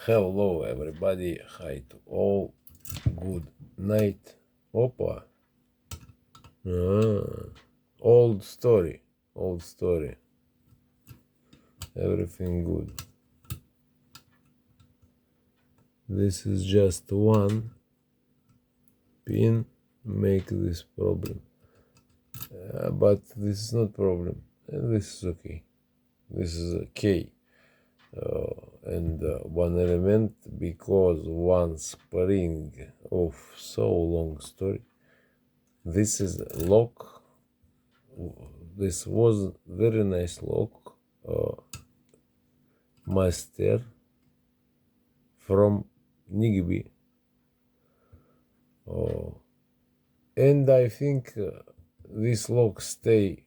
Hello everybody, hi to all, good night. Opa. Old story, everything good. This is just one pin make this problem, but this is not problem, and this is okay. This is a K. And one element because one spring of so long story. This is lock. This was very nice lock, master from Nigby, and I think this lock stay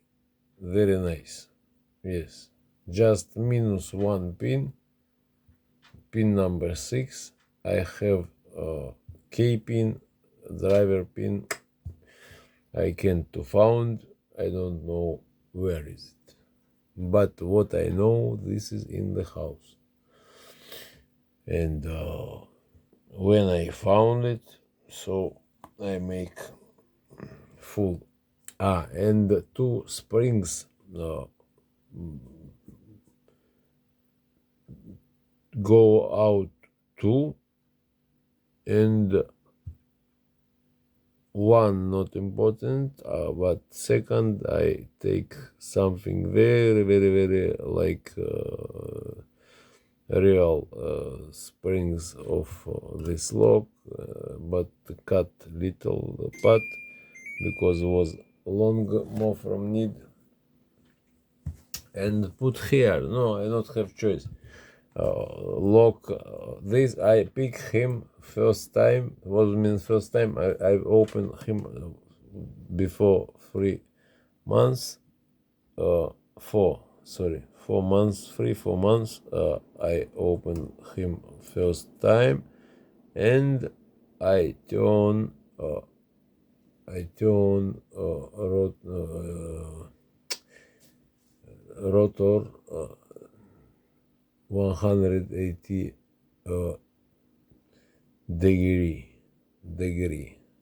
very nice. Yes, just minus one pin number 6. I have K pin, driver pin. I can't found. I don't know where is it. But what I know, this is in the house. And when I found it, so I make full. And two springs go out too, and one not important, but second I take something very like real springs of this lock, but cut little part because was long more from need, and put here. No, I don't have choice. Lock this I pick him first time. Was means first time I open him before 3 months. 4 months, 3-4 months. I open him first time, and I turn rotor 180 degree.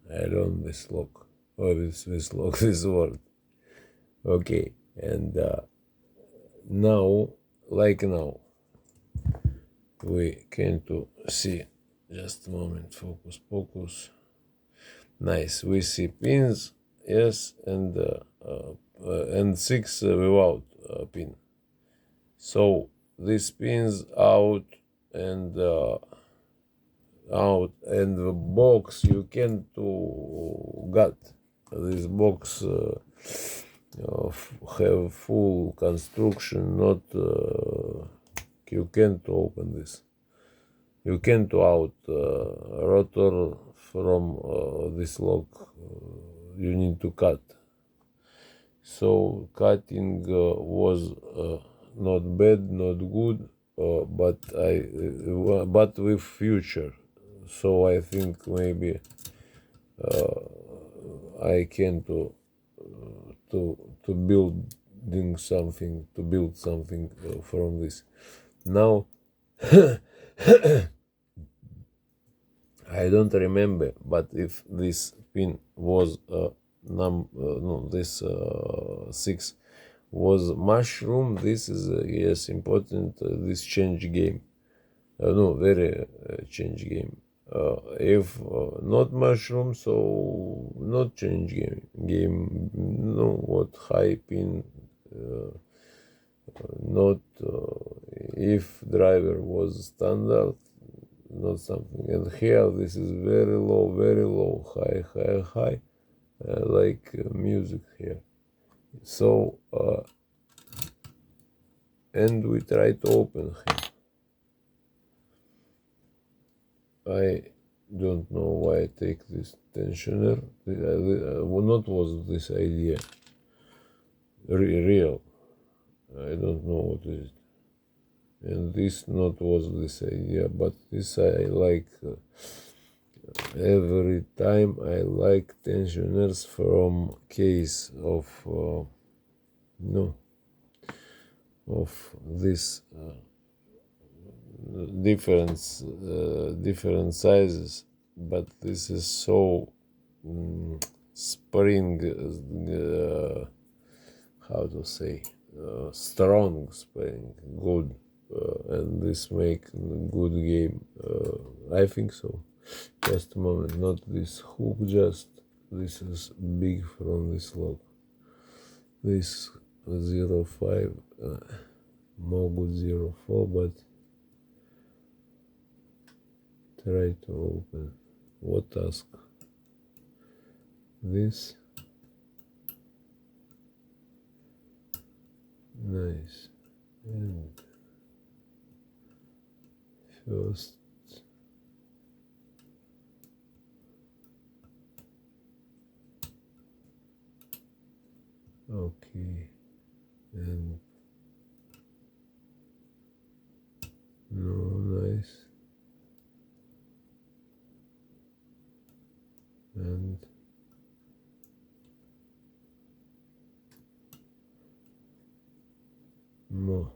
I learned this lock, or this lock, this word. Okay, and now we can to see. Just a moment, focus. Nice, we see pins, yes, and 6 without pin. So this pins out, and the box you can to get this box have full construction. Not you can't open this. You can't out rotor from this lock. You need to cut. So cutting was not bad, not good, but with future. So I think maybe I can to build something from this. Now I don't remember, but if this pin was this 6 was mushroom, this is yes important. This change game, very change game. If not mushroom, so not change game. No, what high pin. Not if driver was standard, not something. And here this is very low, high, like music here. So and we try to open him. I don't know why I take this tensioner. Not was this idea real. I don't know what is it. And this not was this idea, but this I like. Every time I like tensioners from case of of this different sizes, but this is so spring, how to say, strong spring, good, and this make good game. I think so. Just a moment, not this hook, just this is big from this lock. This 0.5, more good 0.4, but try to open. What task? This. Nice. And first, okay, and no, nice, and more,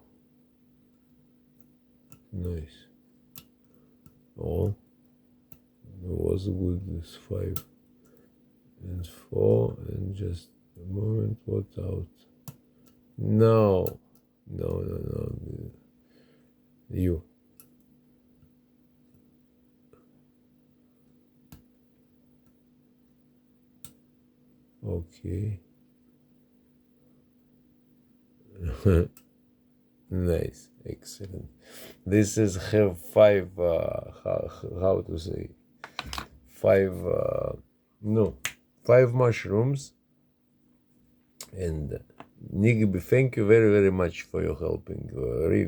nice. Oh, it was good, this 5 and 4, and just a moment, what out? No, you. Okay. Nice, excellent. This is have 5, how to say, 5, no, 5 mushrooms. And Nigby, thank you very much for your helping, really.